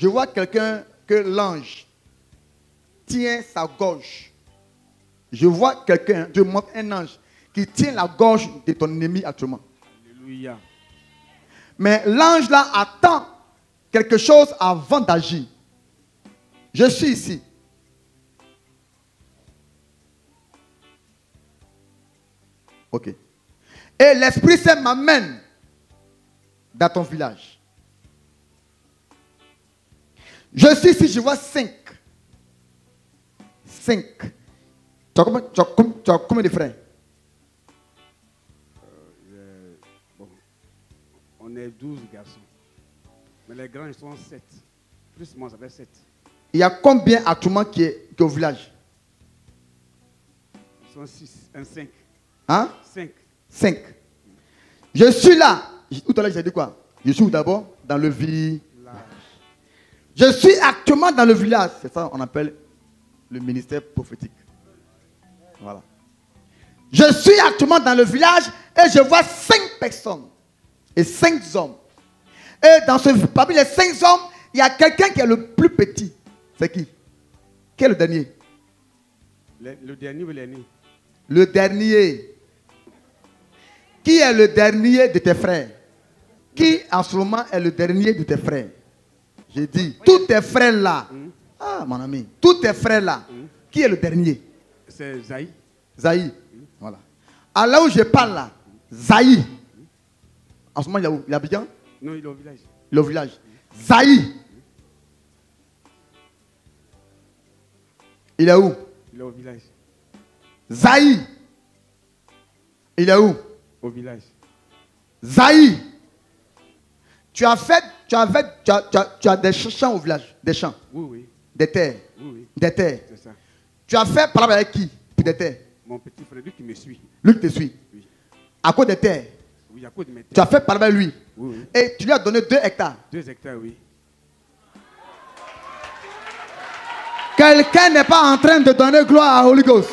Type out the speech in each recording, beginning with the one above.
je vois quelqu'un que l'ange tient sa gorge. Je vois quelqu'un, je montre un ange qui tient la gorge de ton ennemi actuellement. Alléluia. Mais l'ange là attend quelque chose avant d'agir. Je suis ici. Ok. Et l'Esprit Saint m'amène dans ton village. Je suis ici, je vois 5. 5. Tu as combien de frères? Bon, on est 12 garçons. Mais les grands, ils sont 7. Plus moi, ça fait 7. Il y a combien actuellement qui est au village? Ils sont 6. Un 5. Hein? 5. 5. Je suis là. Tout à l'heure, j'ai dit quoi? Je suis où d'abord? Dans le village. Je suis actuellement dans le village. C'est ça qu'on appelle le ministère prophétique. Voilà. Je suis actuellement dans le village et je vois 5 personnes et 5 hommes. Et parmi les 5 hommes, il y a quelqu'un qui est le plus petit. C'est qui? Qui est le dernier? Le dernier ou l'aîné? Le dernier. Qui est le dernier de tes frères? Qui en ce moment est le dernier de tes frères? J'ai dit, tous tes frères là. Ah, mon ami. Tous tes frères là. Qui est le dernier? C'est Zaï. Zaï. Voilà. À là où je parle là, Zaï. En ce moment, il est où? Il est à Abidjan? Non, il est au village. Il est au village. Zaï. Il est où? Il est au village. Zaï. Il est où? Au village. Zaï. Tu as des champs au village. Des champs. Oui, oui. Des terres. Oui, oui. Des terres. C'est ça. Tu as fait parler avec qui pour des terres? Mon petit frère, lui qui me suit. Lui qui te suit. Oui. À cause des terres. Oui, à cause de mes terres. Tu as fait parler avec lui. Oui, oui. Et tu lui as donné 2 hectares. 2 hectares, oui. Quelqu'un n'est pas en train de donner gloire à Holy Ghost.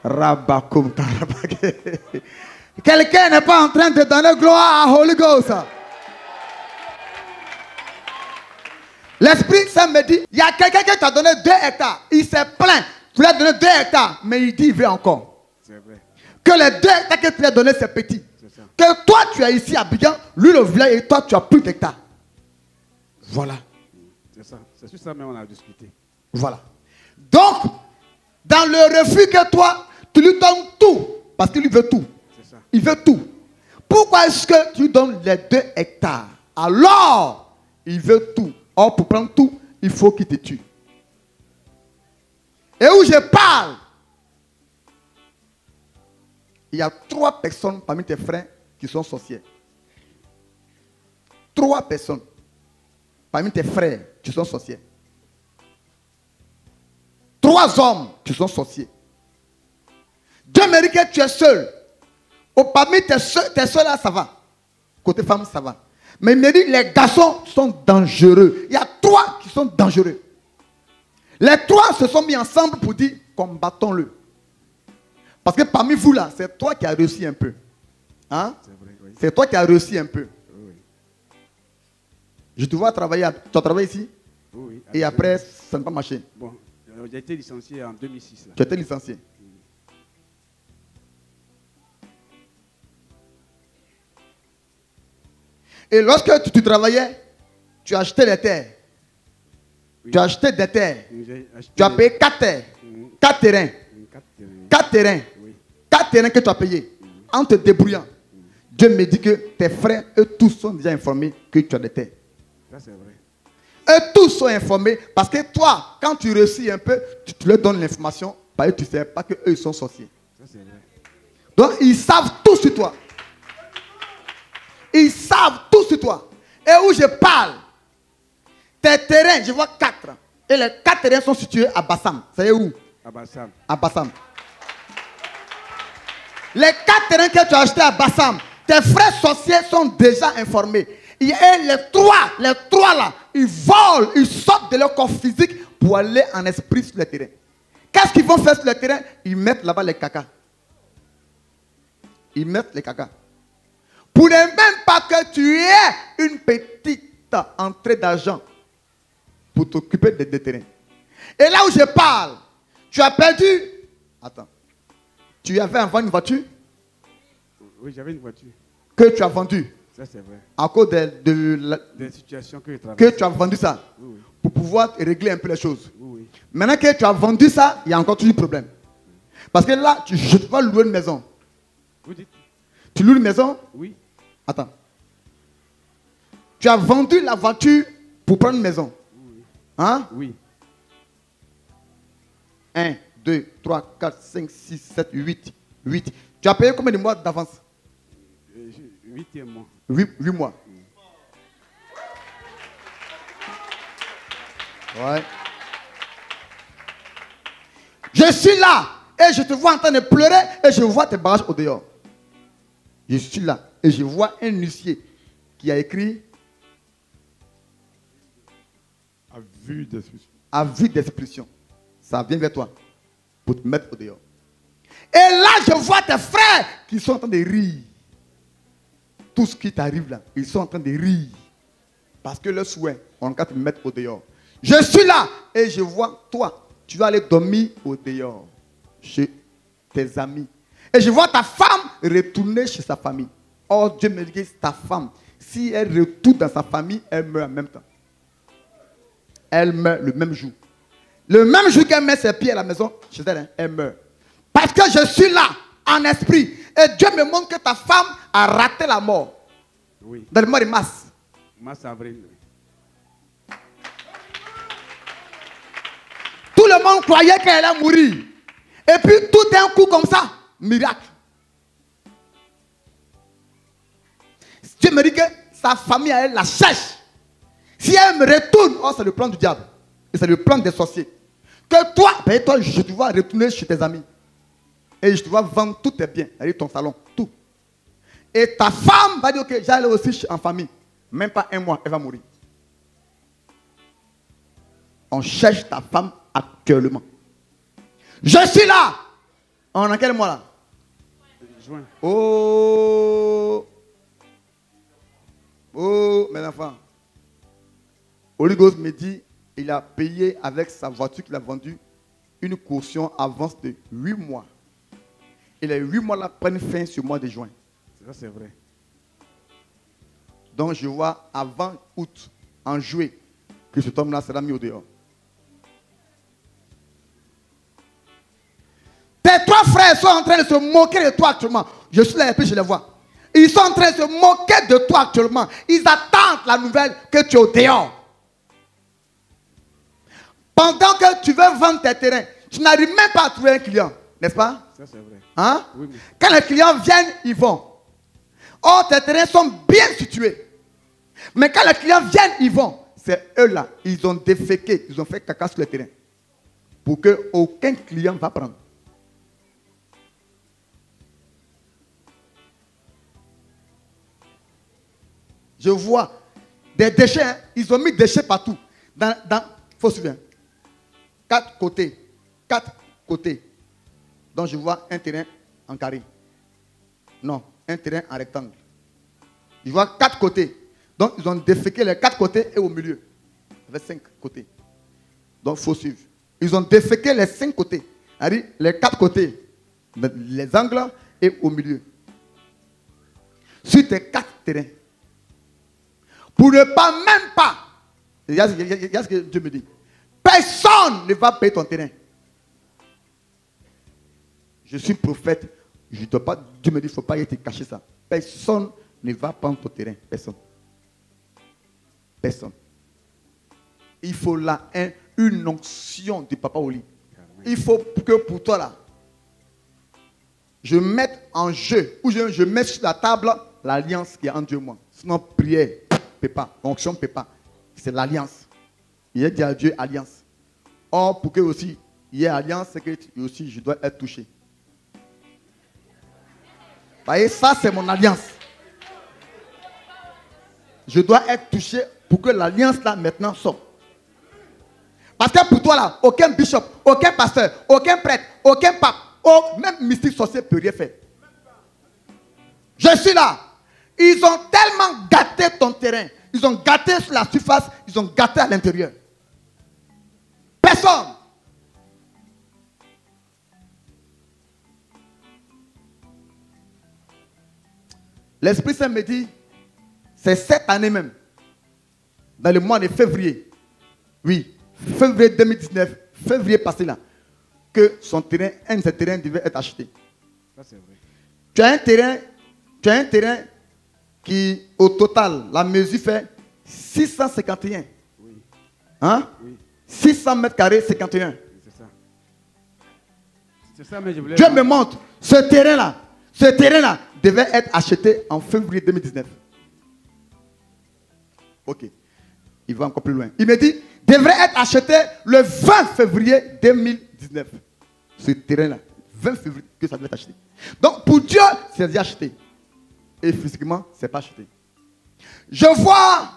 Rabakum tarabake. Quelqu'un n'est pas en train de donner gloire à Holy Ghost. L'Esprit Saint me dit, il y a quelqu'un qui t'a donné 2 hectares. Il s'est plaint. Tu lui as donné 2 hectares. Mais il dit, il veut encore. C'est vrai. Que les 2 hectares que tu lui as donnés, c'est petit. C'est ça. Que toi, tu es ici à Abidjan, lui le village, et toi, tu as plus d'hectares. Voilà. C'est ça. C'est sur ça même on a discuté. Voilà. Donc, dans le refus que toi, tu lui donnes tout. Parce qu'il lui veut tout. C'est ça. Il veut tout. Pourquoi est-ce que tu lui donnes les 2 hectares? Alors, il veut tout. Or, pour prendre tout, il faut qu'il te tue. Et où je parle, il y a 3 personnes parmi tes frères qui sont sorciers. 3 personnes parmi tes frères qui sont sorciers. 3 hommes qui sont sorciers. Dieu mérite que tu es seul. Parmi tes soeurs là, ça va. Côté femme, ça va. Mais il me dit, les garçons sont dangereux. Il y a 3 qui sont dangereux. Les 3 se sont mis ensemble pour dire, combattons-le. Parce que parmi vous là, c'est toi qui as réussi un peu. Hein? C'est vrai, oui. C'est toi qui as réussi un peu. Oui, Je te vois travailler. Tu as travaillé ici? oui. Et après, ça n'a pas marché. Bon, j'ai été licencié en 2006. Là. Tu as été licencié. Et lorsque tu travaillais, tu as acheté des terres. Oui. Tu as acheté des terres. J'ai acheté Tu as payé 4 terres. 4 terrains. 4 terrains. 4 terrains. Oui. 4 terrains que tu as payés. En te débrouillant. Dieu me dit que tes frères, eux tous sont déjà informés que tu as des terres. Ça, c'est vrai. Eux tous sont informés parce que toi, quand tu réussis un peu, tu leur donnes l'information parce que tu ne sais pas qu'eux ils sont sorciers. Ça, c'est vrai. Donc ils savent tout sur toi. Ils savent tout sur toi. Et où je parle, tes terrains, je vois 4. Et les 4 terrains sont situés à Bassam. Vous savez où? Abassam. À Bassam. Les 4 terrains que tu as achetés à Bassam, tes frères sorciers sont déjà informés. Et les 3 là, ils volent, ils sortent de leur corps physique pour aller en esprit sur le terrain. Qu'est-ce qu'ils vont faire sur le terrain? Ils mettent là-bas les cacas. Ils mettent les cacas. Pour ne même pas que tu aies une petite entrée d'argent pour t'occuper des terrains. Et là où je parle, tu as perdu. Attends. Tu avais avant une voiture? Oui, j'avais une voiture. Que tu as vendue? Ça, c'est vrai. À cause Des situations que je travaille. que tu as vendu ça. Oui, oui. Pour pouvoir régler un peu les choses. Oui, oui. Maintenant que tu as vendu ça, il y a encore toujours un problème. Parce que là, je dois louer une maison. Vous dites? Tu loues une maison? Oui. Attends. Tu as vendu la voiture pour prendre une maison. Oui. Hein? Oui. 1, 2, 3, 4, 5, 6, 7, 8. 8. Tu as payé combien de mois d'avance? 8e mois. 8 mois. Ouais. Je suis là et je te vois en train de pleurer et je vois tes bagages au dehors. Je suis là et je vois un huissier qui a écrit À vue d'expulsion. à vue d'expulsion. Ça vient vers toi pour te mettre au dehors. Et là, je vois tes frères qui sont en train de rire. Tout ce qui t'arrive là, ils sont en train de rire. Parce que le souhait, on va te mettre au dehors. Je suis là et je vois toi, tu vas aller dormir au dehors chez tes amis. Et je vois ta femme retourner chez sa famille. Or, Dieu me dit, ta femme, si elle retourne dans sa famille, elle meurt en même temps. Elle meurt le même jour. Le même jour qu'elle met ses pieds à la maison, chez elle, elle meurt. Parce que je suis là, en esprit. Et Dieu me montre que ta femme a raté la mort. Oui. Dans le mois de mars. Mars, avril. Tout le monde croyait qu'elle allait mourir. Et puis tout d'un coup comme ça, miracle. Dieu me dit que sa famille, elle la cherche. Si elle me retourne, oh, c'est le plan du diable. Et c'est le plan des sorciers. Que toi, ben toi, je te vois retourner chez tes amis. Et je te vois vendre tous tes biens, aller ton salon, tout. Et ta femme va dire, ok, j'allais aussi en famille. Même pas un mois, elle va mourir. On cherche ta femme actuellement. Je suis là. On est en quel mois là? Juin. Oh, mes enfants. Holy Ghost me dit, il a payé avec sa voiture qu'il a vendue une caution avance de 8 mois. Et les 8 mois là prennent fin sur le mois de juin. Ça, c'est vrai. Donc je vois avant août, en juillet, que cet homme-là sera mis au dehors. Tes 3 frères sont en train de se moquer de toi actuellement. Je suis là et puis je les vois. Ils sont en train de se moquer de toi actuellement. Ils attendent la nouvelle que tu es au dehors. Pendant que tu veux vendre tes terrains, tu n'arrives même pas à trouver un client. N'est-ce pas? Ça, c'est vrai. Hein? Oui, mais... Quand les clients viennent, ils vont. Or, tes terrains sont bien situés. Mais quand les clients viennent, ils vont. C'est eux là. Ils ont déféqué. Ils ont fait caca sur le terrain. Pour qu'aucun client ne va prendre. Je vois des déchets. Hein. Ils ont mis des déchets partout. Faut se souvenir. 4 côtés. 4 côtés. Donc je vois un terrain en carré. Non, un terrain en rectangle. Je vois 4 côtés. Donc ils ont déféqué les 4 côtés et au milieu. Il y avait 5 côtés. Donc il faut suivre. Ils ont déféqué les 5 côtés. C'est-à-dire les 4 côtés. Les angles et au milieu. Sur tes 4 terrains. Pour ne pas, même pas. Il y a ce que Dieu me dit. Personne ne va payer ton terrain. Je suis prophète. Je dois pas, Dieu me dit, il ne faut pas te cacher ça. Personne ne va prendre ton terrain. Personne. Personne. Il faut là une onction du Papa Oli. Il faut que pour toi là, je mette en jeu, ou je mette sur la table l'alliance qui est entre Dieu et moi. Sinon, prière, peut pas. Onction, peut pas. C'est l'alliance. Il a dit à Dieu alliance. Or, pour que aussi il y ait alliance, c'est que aussi je dois être touché. Vous voyez, ça c'est mon alliance. Je dois être touché pour que l'alliance là maintenant sorte. Parce que pour toi là, aucun bishop, aucun pasteur, aucun prêtre, aucun pape, même mystique sorcier ne peut rien faire. Je suis là. Ils ont tellement gâté ton terrain. Ils ont gâté sur la surface, ils ont gâté à l'intérieur. Personne. L'Esprit Saint me dit, c'est cette année même, dans le mois de février, oui, février 2019, février passé là, que son terrain, un de ses terrains devait être acheté. Ça, c'est vrai. Tu as un terrain qui, au total, la mesure fait 651. Oui. Hein? Oui. 600 mètres carrés, 51. C'est ça. C'est ça, mais je voulais... Dieu me montre, ce terrain-là devait être acheté en février 2019. Ok. Il va encore plus loin. Il me dit, devrait être acheté le 20 février 2019. Ce terrain-là, 20 février que ça devait être acheté. Donc pour Dieu, c'est déjà acheté. Et physiquement, ce n'est pas acheté. Je vois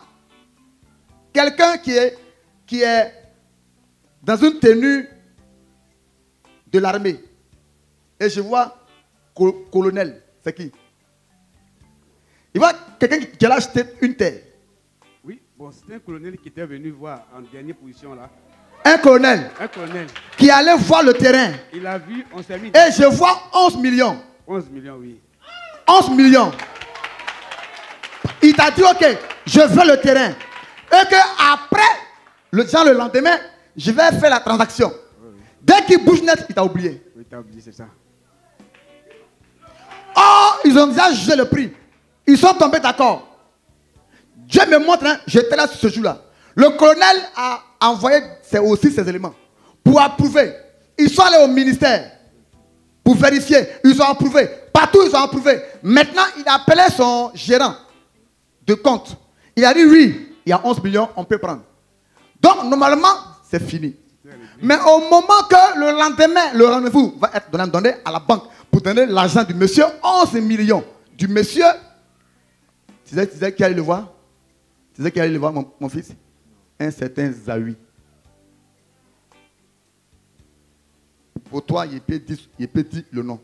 quelqu'un qui est dans une tenue de l'armée. Et je vois colonel. C'est qui? Il voit quelqu'un qui a acheté une terre. Oui, bon, c'était un colonel qui était venu voir en dernière position là. Un colonel. Un colonel. Qui allait voir le terrain. Il a vu, on s'est mis... Et je vois 11 millions. 11 millions, oui. 11 millions. Il t'a dit, ok, je veux le terrain. Et que après, le lendemain, je vais faire la transaction. Oui, oui. Dès qu'il bouge net, il t'a oublié. Oui, t'as oublié, c'est ça. Oh, ils ont déjà jugé le prix. Ils sont tombés d'accord. Dieu me montre, hein, j'étais là ce jour-là. Le colonel a envoyé aussi ses éléments pour approuver. Ils sont allés au ministère pour vérifier. Ils ont approuvé. Partout, ils ont approuvé. Maintenant, il a appelé son gérant de compte. Il a dit oui, il y a 11 millions, on peut prendre. Donc, normalement, c'est fini. Mais au moment que le lendemain, le rendez-vous va être donné à la banque pour donner l'argent du monsieur, 11 millions. Du monsieur, tu sais qui allait le voir? Tu sais qui allait le voir, mon fils? Un certain Zawi. Pour toi, il peut dire le nom.